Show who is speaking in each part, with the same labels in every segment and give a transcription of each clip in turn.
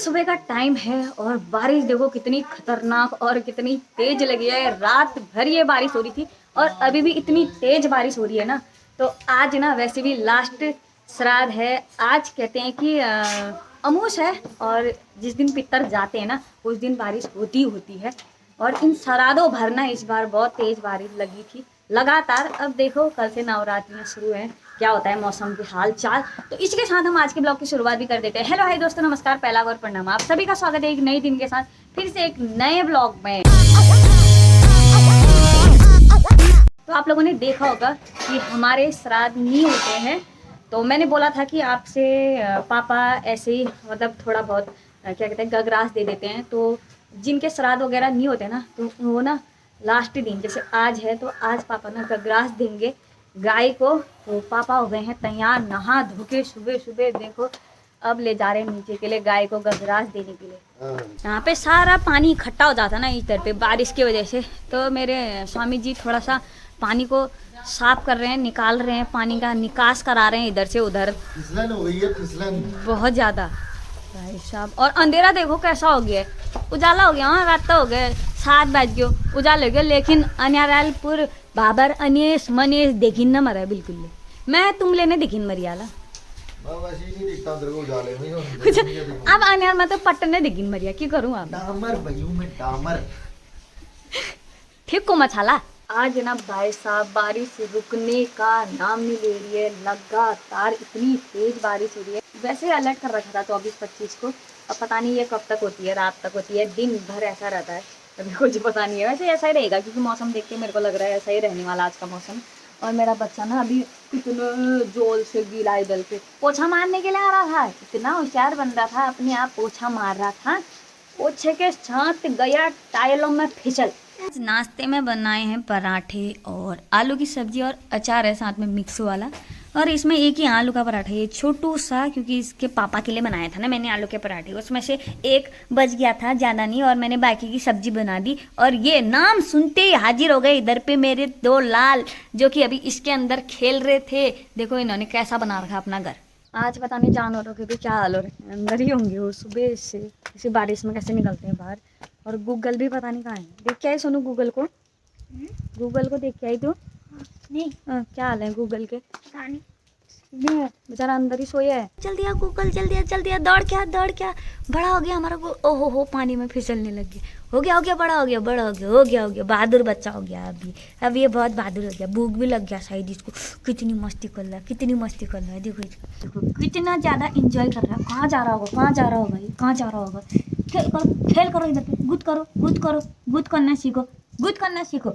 Speaker 1: सुबह का टाइम है और बारिश देखो कितनी खतरनाक और कितनी तेज लगी है। रात भर ये बारिश हो रही थी और अभी भी इतनी तेज बारिश हो रही है ना। तो आज ना वैसे भी लास्ट श्राद्ध है। आज कहते हैं कि अमूस है और जिस दिन पितर जाते हैं ना उस दिन बारिश होती है। और इन श्राद्धों भर ना इस बार बहुत तेज बारिश लगी थी लगातार। अब देखो कल से नवरात्रियां शुरू हैं, क्या होता है मौसम के हाल चाल। तो इसके साथ हम आज के ब्लॉग की शुरुआत भी कर देते हैं। हेलो हाय दोस्तों, नमस्कार, पहला और प्रणाम। आप सभी का स्वागत है एक नए दिन के साथ फिर से एक नए ब्लॉग में। तो आप लोगों ने देखा होगा कि हमारे श्राद्ध नहीं होते हैं, तो मैंने बोला था कि आपसे पापा ऐसे ही मतलब थोड़ा बहुत क्या कहते हैं गगरास दे देते हैं। तो जिनके श्राद्ध वगैरह नहीं होते ना तो वो ना लास्ट दिन जैसे आज है तो आज पापा ना गगरास देंगे गाय को। तो पापा हो गए हैं तैयार नहा धो के सुबह सुबह। देखो अब ले जा रहे हैं नीचे के लिए गाय को गगरास देने के लिए। यहाँ पे सारा पानी इकट्ठा हो जाता ना इधर पे बारिश की वजह से। तो मेरे स्वामी जी थोड़ा सा पानी को साफ कर रहे हैं, निकाल रहे हैं, पानी का निकास करा रहे हैं इधर से उधर।
Speaker 2: फिसलन हो गई है, फिसलन
Speaker 1: बहुत ज्यादा भाई साहब। और अंधेरा देखो कैसा हो गया है, उजाला हो गया। हाँ रात तो हो गया 7 बज गयो, उजाला हो गया, लेकिन अन्यारालपुर बाबर अनेस मनेस देखिन न मरा बिल्कुल। मैं तुम लेने देखिन मरियाला अब अन्यार मैं तो पट्टने देखिन मरिया की करूँ आप
Speaker 2: डामर भैयू में डामर
Speaker 1: ठीक को मछाला। आज ना भाई साहब बारिश रुकने का नाम नहीं ले रही है, लगातार इतनी तेज बारिश हो रही है। वैसे अलर्ट कर रखा था 24-25 को, अब पता नहीं ये कब तक होती है, रात तक होती है, दिन भर ऐसा रहता है, अभी कुछ पता नहीं है। वैसे ऐसा ही रहेगा क्योंकि मौसम देख के मेरे को लग रहा है ऐसा ही रहने वाला आज का मौसम। और मेरा बच्चा ना अभी कितने जोर से गीला इधर पे पोछा मारने के लिए आ रहा था, इतना होशियार बन रहा था, अपने आप पोछा मार रहा था, पोछे के साथ गया टाइलों में फिसल। आज नाश्ते में बनाए हैं पराठे और आलू की सब्जी और अचार है साथ में मिक्स वाला। और इसमें एक ही आलू का पराठा, ये छोटू सा, क्योंकि इसके पापा के लिए बनाया था ना मैंने आलू के पराठे, उसमें से एक बच गया था, ज़्यादा नहीं, और मैंने बाकी की सब्जी बना दी। और ये नाम सुनते ही हाजिर हो गए इधर पे मेरे 2 लाल, जो कि अभी इसके अंदर खेल रहे थे। देखो इन्होंने कैसा बना रखा अपना घर। आज पता नहीं जानवरों के भी क्या हाल हो रहे हैं, अंदर ही होंगे वो सुबह से, इसी बारिश में कैसे निकलते हैं बाहर। और गूगल भी पता नहीं कहाँ है। देख के आई सोनू गूगल को, गूगल को देख के आई तू? नहीं क्या हाल है गूगल के? बेचारा अंदर ही सोया है। जल्दी आ गूगल, जल्दी आ, जल्दी आ, दौड़ क्या दौड़ क्या, बड़ा हो गया हमारा। ओहो हो पानी में फिसलने लग गया, हो गया बड़ा हो गया, बड़ा हो गया बहादुर बच्चा हो गया अब ये बहुत बहादुर हो गया। भूख भी लग गया शायद इसको, कितनी मस्ती कर रहा है, कितनी मस्ती कर रहा है। देखो देखो कितना ज़्यादा इंजॉय कर रहा है। कहाँ जा रहा होगा, कहाँ जा रहा होगा, कहाँ जा रहा होगा। खेल करो इधर पे, गुद करो, गुद करना सीखो, गुद करना सीखो।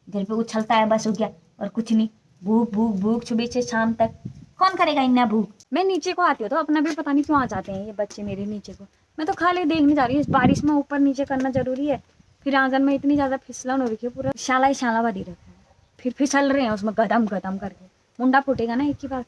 Speaker 1: इधर पे उछलता है बस, हो गया और कुछ नहीं। भूख भूख भूख सुबह से शाम तक कौन करेगा इतना भूख। मैं नीचे को आती हूँ तो अपना भी पता नहीं क्यों आ जाते हैं ये बच्चे मेरे नीचे को। मैं तो खाली देखने जा रही हूँ, इस बारिश में ऊपर नीचे करना जरूरी है। फिर आंगन में इतनी ज़्यादा फिसलन हो रही है, पूरा शाला ही शाला बनी रखा है, फिर फिसल रहे हैं उसमें गदम गदम करके। मुंडा फूटेगा ना एक ही बार,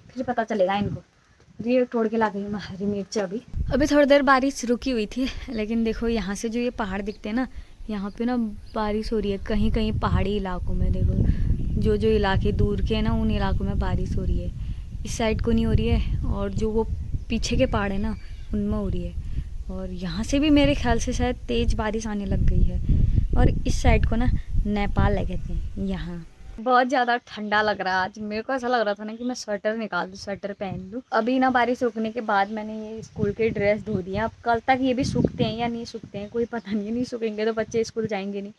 Speaker 1: फिर पता चलेगा इनको। ये तोड़ के ला गई मैं हरी मिर्च। अभी थोड़ी देर बारिश रुकी हुई थी, लेकिन देखो यहाँ से जो ये पहाड़ दिखते हैं ना, यहाँ पे ना बारिश हो रही है कहीं कहीं पहाड़ी इलाकों में। देखो जो इलाके दूर के हैं ना उन इलाकों में बारिश हो रही है, इस साइड को नहीं हो रही है। और जो वो पीछे के पहाड़ है ना उनमें हो रही है। और यहाँ से भी मेरे ख्याल से शायद तेज़ बारिश आने लग गई है। और इस साइड को ना नेपाल लगे थे। यहाँ बहुत ज़्यादा ठंडा लग रहा है आज। मेरे को ऐसा लग रहा था ना कि मैं स्वेटर निकाल दूँ, स्वेटर पहन लूँ। अभी ना बारिश रुकने के बाद मैंने ये स्कूल के ड्रेस धो दिए। अब कल तक ये भी सूखते हैं या नहीं सूखते हैं कोई पता नहीं, नहीं सूखेंगे तो बच्चे स्कूल जाएंगे नहीं।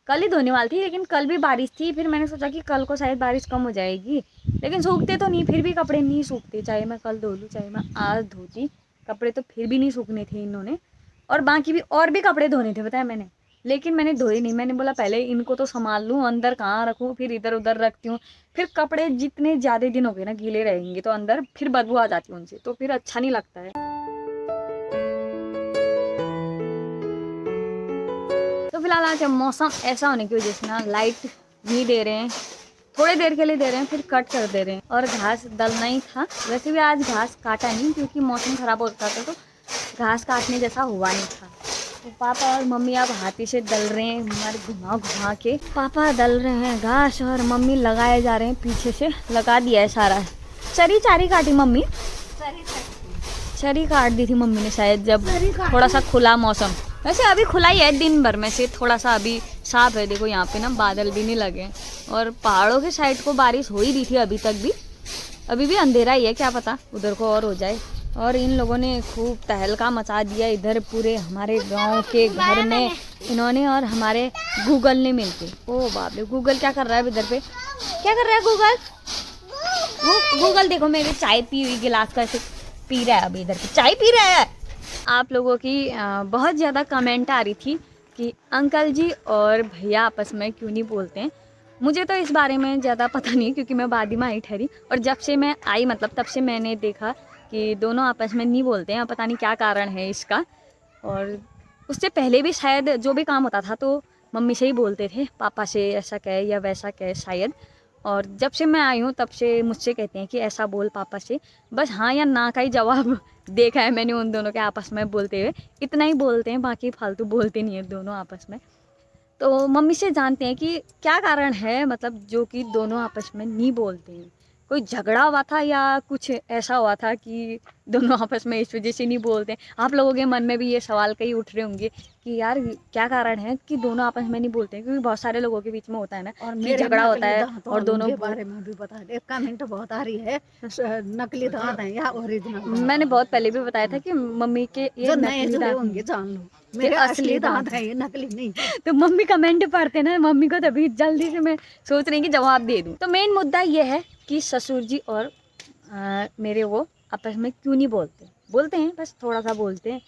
Speaker 1: कल ही धोने वाली थी लेकिन कल भी बारिश थी, फिर मैंने सोचा कि कल को शायद बारिश कम हो जाएगी, लेकिन सूखते तो नहीं, फिर भी कपड़े नहीं सूखते। चाहे मैं कल धो लूँ चाहे मैं आज धोती, कपड़े तो फिर भी नहीं सूखने थे इन्होंने। और बाकी भी और भी कपड़े धोने थे बताया मैंने, लेकिन मैंने धोए नहीं। मैंने बोला पहले इनको तो संभाल लूँ, अंदर कहाँ रखूँ, फिर इधर उधर रखती हूँ। फिर कपड़े जितने ज़्यादा दिन हो गए ना गीले रहेंगे तो अंदर फिर बदबू आ जाती है उनसे, तो फिर अच्छा नहीं लगता है। तो फिलहाल आज मौसम ऐसा होने की वजह से ना लाइट नहीं दे रहे हैं, थोड़ी देर के लिए दे रहे हैं फिर कट कर दे रहे हैं। और घास डलना ही था, वैसे भी आज घास काटा नहीं क्योंकि मौसम ख़राब होता था तो घास काटने जैसा हुआ नहीं था। तो पापा और मम्मी अब हाथी से डल रहे हैं, हमारे घुमा घुमा के पापा डल रहे हैं घास और मम्मी लगाए जा रहे हैं, पीछे से लगा दिया है सारा। चरी चारी काटी मम्मी, छरी काट दी थी मम्मी ने शायद, जब थोड़ा सा खुला मौसम। वैसे अभी खुला ही है, दिन भर में से थोड़ा सा अभी साफ है। देखो यहाँ पे ना बादल भी नहीं लगे, और पहाड़ों के साइड को बारिश हो ही रही थी अभी तक भी। अभी भी अंधेरा ही है, क्या पता उधर को और हो जाए। और इन लोगों ने खूब तहलका मचा दिया इधर पूरे हमारे गांव के घर में, इन्होंने और हमारे गूगल ने मिलके। ओ बाप रे, गूगल क्या कर रहा है इधर पे? क्या कर रहा है गूगल? गूगल देखो मेरे चाय पी हुई गिलास का ऐसे पी रहा है, अभी इधर पे चाय पी रहा है। आप लोगों की बहुत ज़्यादा कमेंट आ रही थी कि अंकल जी और भैया आपस में क्यों नहीं बोलते हैं। मुझे तो इस बारे में ज़्यादा पता नहीं, क्योंकि मैं बाद में आई ठहरी, और जब से मैं आई मतलब तब से मैंने देखा कि दोनों आपस में नहीं बोलते हैं। पता नहीं क्या कारण है इसका। और उससे पहले भी शायद जो भी काम होता था तो मम्मी से ही बोलते थे, पापा से ऐसा कहे या वैसा कहे शायद। और जब से मैं आई हूँ तब से मुझसे कहते हैं कि ऐसा बोल पापा से। बस हाँ या ना का ही जवाब देखा है मैंने उन दोनों के आपस में बोलते हुए, इतना ही बोलते हैं, बाकी फालतू बोलते नहीं है दोनों आपस में। तो मम्मी से जानते हैं कि क्या कारण है, मतलब जो कि दोनों आपस में नहीं बोलते हैं। कोई झगड़ा हुआ था या कुछ ऐसा हुआ था कि दोनों आपस में इस वजह से नहीं बोलते हैं। आप लोगों के मन में भी ये सवाल कई उठ रहे होंगे कि यार क्या कारण है कि दोनों आपस में नहीं बोलते हैं, क्योंकि बहुत सारे लोगों के बीच में होता है ना
Speaker 3: और
Speaker 1: कि झगड़ा होता है और दोनों
Speaker 3: के बारे में भी बता दे। कमेंट बहुत आ रही है, नकली दांत हैं या ओरिजिनल।
Speaker 1: मैंने बहुत पहले भी बताया था कि मम्मी के ये
Speaker 3: जो नए
Speaker 1: नकली
Speaker 3: जुड़े
Speaker 1: दांत
Speaker 3: होंगे
Speaker 1: हैं।
Speaker 3: जान लो, मेरे असली दांत हैं, ये नकली नहीं।
Speaker 1: तो मम्मी कमेंट पढ़ते ना, मम्मी को तभी जल्दी से मैं सोच रही कि जवाब दे दूं। तो मेन मुद्दा ये है कि ससुर जी और मेरे वो आपस में क्यों नहीं बोलते। बोलते हैं, बस थोड़ा सा बोलते हैं।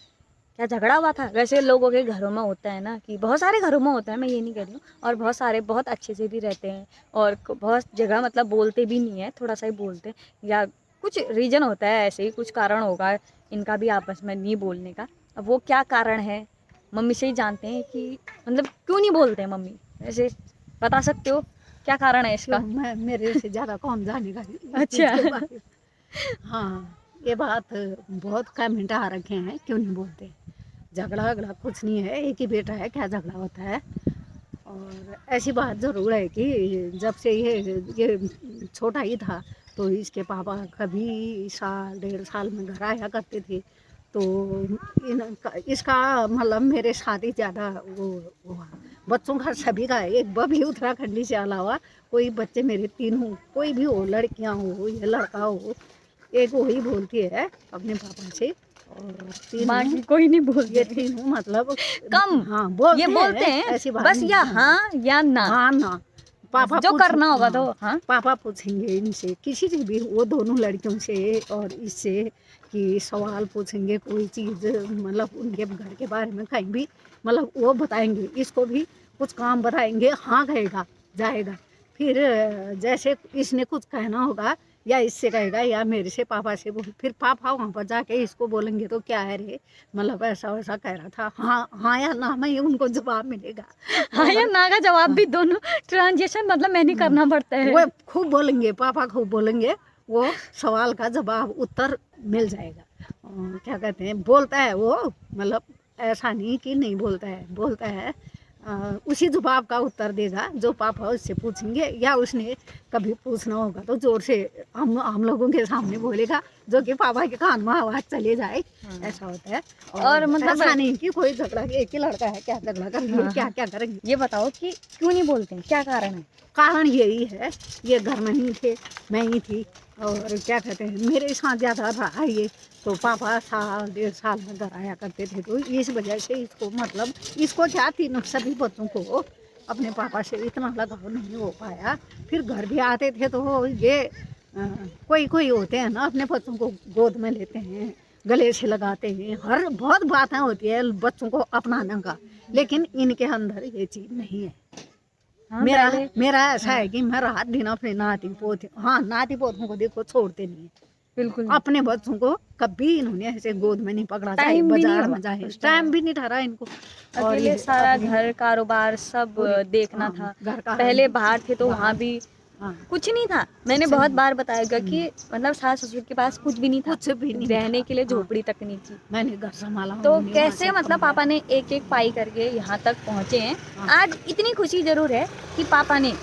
Speaker 1: क्या झगड़ा हुआ था? वैसे लोगों के घरों में होता है ना, कि बहुत सारे घरों में होता है, मैं ये नहीं कह रही हूँ, और बहुत सारे बहुत अच्छे से भी रहते हैं, और बहुत जगह मतलब बोलते भी नहीं है, थोड़ा सा ही बोलते हैं, या कुछ रीज़न होता है, ऐसे ही कुछ कारण होगा इनका भी आपस में नहीं बोलने का। अब वो क्या कारण है मम्मी से ही जानते हैं कि मतलब क्यों नहीं बोलते हैं मम्मी। वैसे बता सकते हो क्या कारण है इसका?
Speaker 3: क्यों, मैं मेरे से ज्यादा कौन जानेगा इस
Speaker 1: अच्छा।
Speaker 3: चीज़ के बारे में। हाँ, ये बात बहुत कमेंट आ रखे हैं, क्यों नहीं बोलते। झगड़ा झगड़ा कुछ नहीं है, एक ही बेटा है, क्या झगड़ा होता है। और ऐसी बात ज़रूर है कि जब से ये छोटा ही था तो इसके पापा कभी साल 1.5 साल में घर आया करते थे। तो इसका मतलब मेरे साथ ही ज़्यादा वो हुआ। बच्चों का सभी का एक बभी उत्तराखंडी से अलावा कोई बच्चे मेरे 3 हो, कोई भी हो, लड़कियां हो या लड़का हो, एक वही बोलती है अपने पापा से। और 3
Speaker 1: बाकी कोई नहीं बोलते।
Speaker 3: ये 3 मतलब
Speaker 1: कम।
Speaker 3: हाँ बोलते
Speaker 1: ये बोलते हैं
Speaker 3: ऐसी बात
Speaker 1: बस,
Speaker 3: नहीं
Speaker 1: या
Speaker 3: है।
Speaker 1: हाँ या ना,
Speaker 3: हाँ ना, पापा
Speaker 1: जो करना होगा तो हाँ।
Speaker 3: पापा पूछेंगे इनसे, किसी से भी, वो दोनों लड़कियों से और इससे, कि सवाल पूछेंगे कोई चीज़, मतलब उनके घर के बारे में कहीं भी, मतलब वो बताएंगे, इसको भी कुछ काम बताएंगे, हाँ कहेगा जाएगा। फिर जैसे इसने कुछ कहना होगा या इससे कहेगा या मेरे से पापा से बोल, फिर पापा वहाँ पर जाके इसको बोलेंगे तो क्या है रे, मतलब ऐसा वैसा कह रहा था, हाँ हाँ या ना में उनको जवाब मिलेगा।
Speaker 1: हाँ या ना का जवाब भी दोनों ट्रांजेक्शन मतलब मैंने करना पड़ता है।
Speaker 3: वो खूब बोलेंगे, पापा खूब बोलेंगे, वो सवाल का जवाब उत्तर मिल जाएगा। क्या कहते हैं, बोलता है वो, मतलब ऐसा नहीं कि नहीं बोलता है, बोलता है। उसी जवाब का उत्तर देगा जो पापा उससे पूछेंगे, या उसने कभी पूछना होगा तो जोर से हम लोगों के सामने बोलेगा, जो कि पापा के कान में आवाज़ चले जाए। ऐसा होता है।
Speaker 1: और मतलब
Speaker 3: ऐसा नहीं कि कोई झगड़ा, एक ही लड़का है, क्या झगड़ा करेंगे, क्या क्या करेंगे।
Speaker 1: ये बताओ कि क्यों नहीं बोलते हैं, क्या कारण है?
Speaker 3: कारण यही है, ये घर में नहीं थे, मैं ही थी, और क्या कहते हैं, मेरे साथ ज़्यादा रहा ये, तो पापा साल 1.5 साल में घर आया करते थे, तो इस वजह से इसको, मतलब इसको क्या, तीनों सभी बच्चों को अपने पापा से इतना लगाव नहीं हो पाया। फिर घर भी आते थे तो ये कोई कोई होते हैं ना, अपने बच्चों को गोद में लेते हैं, गले से लगाते हैं, हर बहुत बातें होती है बच्चों को अपनाने का, लेकिन इनके अंदर ये चीज़ नहीं है।
Speaker 1: हाँ,
Speaker 3: मेरा ऐसा है कि मैं रात दिन अपने नाती पोते, हाँ नाती पोतों को देखो छोड़ते नहीं,
Speaker 1: बिल्कुल
Speaker 3: अपने बच्चों को कभी इन्होंने ऐसे गोद में नहीं पकड़ा, चाहे
Speaker 1: टाइम भी नहीं
Speaker 3: बाजार
Speaker 1: हुआ
Speaker 3: में जाए, टाइम भी नहीं ठहरा इनको। और
Speaker 1: अकेले
Speaker 3: ये
Speaker 1: सारा
Speaker 3: अपने
Speaker 1: घर कारोबार सब देखना
Speaker 3: हाँ,
Speaker 1: था।
Speaker 3: घर का
Speaker 1: पहले बाहर थे तो
Speaker 3: बाहर,
Speaker 1: वहाँ भी
Speaker 3: हाँ,
Speaker 1: कुछ नहीं था। मैंने
Speaker 3: कुछ
Speaker 1: बहुत
Speaker 3: नहीं।
Speaker 1: बार बताया कि मतलब सास ससुर के पास कुछ भी नहीं था,
Speaker 3: कुछ भी नहीं
Speaker 1: रहने
Speaker 3: था।
Speaker 1: के लिए
Speaker 3: हाँ,
Speaker 1: झोपड़ी तक नहीं थी।
Speaker 3: मैंने घर संभाला,
Speaker 1: तो
Speaker 3: उन्होंने वहाँ
Speaker 1: कैसे
Speaker 3: से
Speaker 1: मतलब
Speaker 3: कमाया।
Speaker 1: पापा ने एक एक पाई करके यहाँ तक पहुँचे हैं।
Speaker 3: हाँ।
Speaker 1: आज इतनी खुशी जरूर है कि पापा ने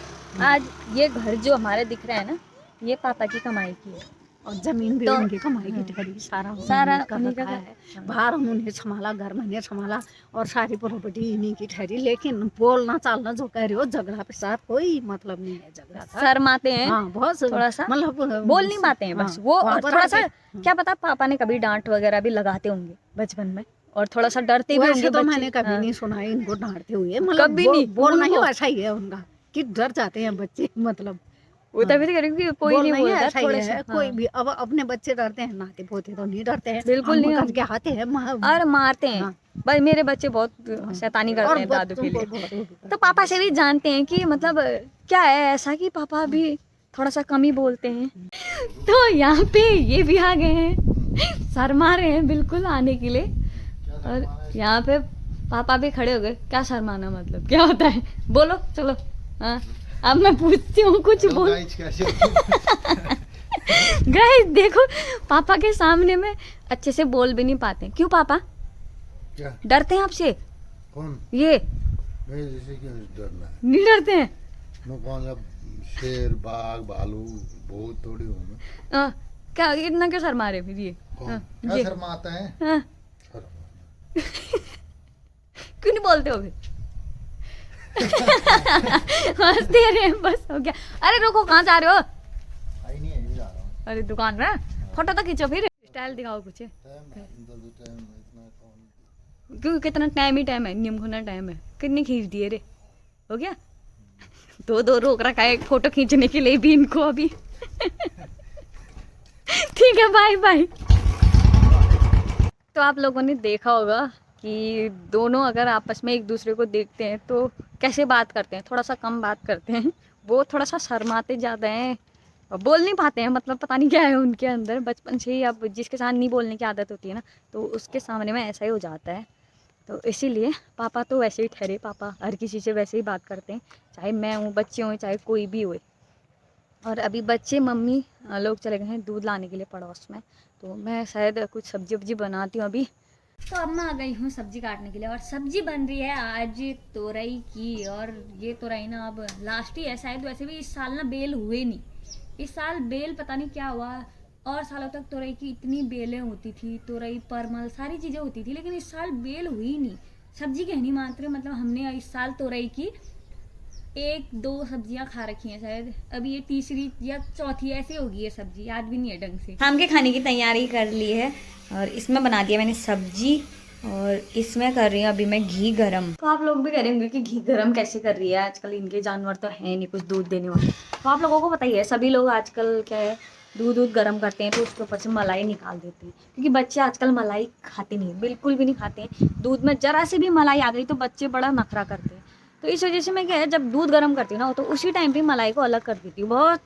Speaker 1: आज ये घर जो हमारे दिख रहा है ना, ये पापा की कमाई की है।
Speaker 3: और जमीन भी
Speaker 1: तो-
Speaker 3: उनकी कमाई की ठहरी, सारा
Speaker 1: सारा
Speaker 3: उन्होंने कर
Speaker 1: उन्हीं का
Speaker 3: रखा है। बाहर उन्होंने संभाला, घर मैंने संभाला और सारी प्रॉपर्टी इन्हीं की ठहरी। लेकिन बोलना चालना जो कह रही हो, झगड़ा के साथ कोई मतलब नहीं है झगड़ा का।
Speaker 1: शर्माते हैं,
Speaker 3: हाँ बहुत
Speaker 1: थोड़ा सा
Speaker 3: मतलब
Speaker 1: बोल नहीं पाते हैं बस। वो
Speaker 3: वहाँ
Speaker 1: और
Speaker 3: पर
Speaker 1: थोड़ा सा
Speaker 3: आके-
Speaker 1: क्या पता पापा ने कभी डांट वगैरह भी लगाते होंगे बचपन में, और थोड़ा सा डरते भी
Speaker 3: वैसे
Speaker 1: होंगे
Speaker 3: तो
Speaker 1: बच्चे।
Speaker 3: मैंने कभी
Speaker 1: हाँ।
Speaker 3: नहीं सुना है इनको डांटते हुए, मतलब
Speaker 1: कभी नहीं,
Speaker 3: बोलना ही
Speaker 1: उनको-
Speaker 3: वैसा ही है उनका कि डर जाते हैं बच्चे, मतलब
Speaker 1: वो तभी तो कह रही हूँ कि कोई नहीं
Speaker 3: बोलना ही
Speaker 1: बोलता
Speaker 3: ऐसा ही
Speaker 1: थोड़े
Speaker 3: है।
Speaker 1: से।
Speaker 3: कोई
Speaker 1: हाँ।
Speaker 3: भी अब अपने बच्चे डरते हैं, नाते पोते तो नहीं डरते हैं,
Speaker 1: बिल्कुल
Speaker 3: हम
Speaker 1: नहीं,
Speaker 3: करके आते हैं
Speaker 1: और मारते हैं।
Speaker 3: हाँ।
Speaker 1: भाई मेरे बच्चे बहुत शैतानी करते
Speaker 3: और
Speaker 1: हैं दादू के
Speaker 3: बच्चों को
Speaker 1: लिए।
Speaker 3: बहुत वो भी करते
Speaker 1: तो पापा से भी जानते हैं कि मतलब क्या है ऐसा कि पापा भी थोड़ा सा कम ही बोलते हैं। तो यहाँ पे ये भी आ गए हैं, शर्मा रहे हैं बिल्कुल आने के लिए। और यहाँ पे पापा भी खड़े हो गए। क्या शर्माना मतलब क्या होता है, बोलो चलो। हाँ अब मैं पूछती हूँ कुछ बोल। गाइस देखो पापा के सामने में अच्छे से बोल भी नहीं पाते। क्यों पापा
Speaker 2: क्या
Speaker 1: डरते हैं आपसे?
Speaker 2: कौन
Speaker 1: ये
Speaker 2: मैं जैसे क्यों डरना है?
Speaker 1: नहीं डरते हैं?
Speaker 2: मैं कौन सा शेर बाघ भालू बहुत थोड़ी हूँ मैं।
Speaker 1: क्या इतना क्यों शर्मा रहे फिर ये?
Speaker 2: कौन
Speaker 1: हाँ,
Speaker 2: क्या
Speaker 1: ये
Speaker 2: शर्मा आता है?
Speaker 1: हाँ,
Speaker 2: शर्मा।
Speaker 1: क्यों नहीं बोलते हो फिर? हंसते रहे बस, हो गया। अरे रुको कहाँ जा रहे हो?
Speaker 2: आई नहीं है, जा रहा हूँ।
Speaker 1: अरे दुकान में फोटो तो खींचो फिर, स्टाइल दिखाओ कुछ।
Speaker 2: टाइम इतना कौन
Speaker 1: क्यों कितना टाइम ही टाइम है, नीम खुना टाइम है। कितनी खींच दिए रे, हो गया। दो रोक रखा है एक फोटो खींचने के लिए भी इनको अभी। ठीक है बाय बाय। तो आप लोगों ने देखा होगा कि दोनों अगर आपस में एक दूसरे को देखते हैं तो कैसे बात करते हैं, थोड़ा सा कम बात करते हैं। वो थोड़ा सा शर्माते ज़्यादा हैं और बोल नहीं पाते हैं, मतलब पता नहीं क्या है उनके अंदर बचपन से ही। अब जिसके साथ नहीं बोलने की आदत होती है ना, तो उसके सामने में ऐसा ही हो जाता है। तो इसीलिए पापा तो वैसे ही ठहरे, पापा हर किसी से वैसे ही बात करते हैं, चाहे मैं हूँ, बच्चे हों, चाहे कोई भी होए। और अभी बच्चे मम्मी लोग चले गए हैं दूध लाने के लिए पड़ोस में, तो मैं शायद कुछ सब्जी वब्जी बनाती हूँ अभी। तो अब मैं आ गई हूँ सब्जी काटने के लिए, और सब्जी बन रही है आज तोरई की। और ये तोरई ना अब लास्ट ही है शायद, वैसे भी इस साल ना बेल हुए नहीं। इस साल बेल पता नहीं क्या हुआ, और सालों तक तोरई की इतनी बेलें होती थी, तोरई परमल सारी चीज़ें होती थी, लेकिन इस साल बेल हुई नहीं। सब्जी कहनी मात्र, मतलब हमने इस साल तोरई की 1-2 सब्जियां खा रखी हैं शायद, अभी ये तीसरी या चौथी ऐसे होगी ये सब्जी, याद भी नहीं है ढंग से। शाम के खाने की तैयारी कर ली है, और इसमें बना दिया मैंने सब्जी, और इसमें कर रही हूँ अभी मैं घी गरम। तो आप लोग भी कह रहे होंगे कि घी गरम कैसे कर रही है, आजकल इनके जानवर तो है नहीं कुछ दूध देने वाले। तो आप लोगों को पता ही है, सभी लोग आजकल क्या है दूध गर्म करते हैं तो उसके ऊपर से मलाई निकाल देते हैं, क्योंकि बच्चे आजकल मलाई खाते नहीं, बिल्कुल भी नहीं खाते हैं। दूध में जरा से भी मलाई आ गई तो बच्चे बड़ा नखरा करते हैं। तो इस वजह से मैं क्या है जब दूध गर्म करती हूँ ना, तो उसी टाइम पे मलाई को अलग कर देती हूँ। बहुत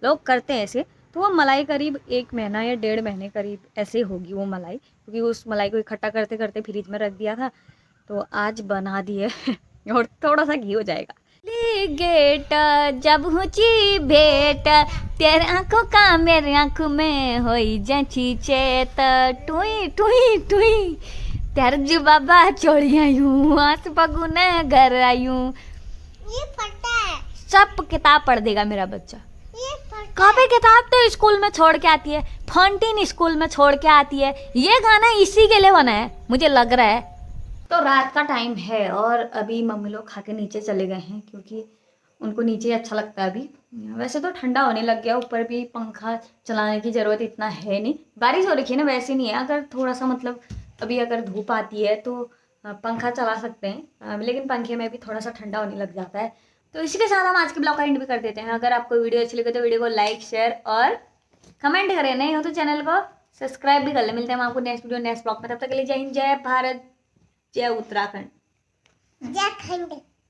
Speaker 1: लोग करते हैं ऐसे, तो वो मलाई करीब 1 महीना या 1.5 महीने करीब ऐसे होगी वो मलाई, क्योंकि उस मलाई को इकट्ठा करते करते फ्रिज में रख दिया था, तो आज बना दिए। और थोड़ा सा घी हो जाएगा। गेट जब हुची भेट तेरे आंखों का मेरे आंखों में होई जची चेत टुई टुई टुई तेरे जी बाबा छोड़ी आयूं आस पगुने घर आयूं।
Speaker 4: ये फटा है,
Speaker 1: सब किताब पढ़ देगा मेरा बच्चा।
Speaker 4: ये फटा
Speaker 1: कॉपी किताब तो स्कूल में छोड़ के आती है, फंटीन स्कूल में छोड़ के आती है। ये गाना इसी के लिए बना है मुझे लग रहा है। तो रात का टाइम है और अभी मम्मी लोग खा के नीचे चले गए हैं, क्योंकि उनको नीचे अच्छा लगता है अभी। वैसे तो ठंडा होने लग गया, ऊपर भी पंखा चलाने की ज़रूरत इतना है नहीं, बारिश हो रखी है ना, वैसे नहीं है। अगर थोड़ा सा मतलब अभी अगर धूप आती है तो पंखा चला सकते हैं, लेकिन पंखे में भी थोड़ा सा ठंडा होने लग जाता है। तो इसी के साथ हम आज के ब्लॉग का एंड भी कर देते हैं। अगर आपको वीडियो अच्छी लगे तो वीडियो को लाइक शेयर और कमेंट करें, नहीं हो तो चैनल को सब्सक्राइब भी कर ले। मिलते हैं हम आपको नेक्स्ट वीडियो नेक्स्ट ब्लॉग में, तब तक के लिए जय हिंद, जय भारत, जय उत्तराखंड।
Speaker 4: जय खंड।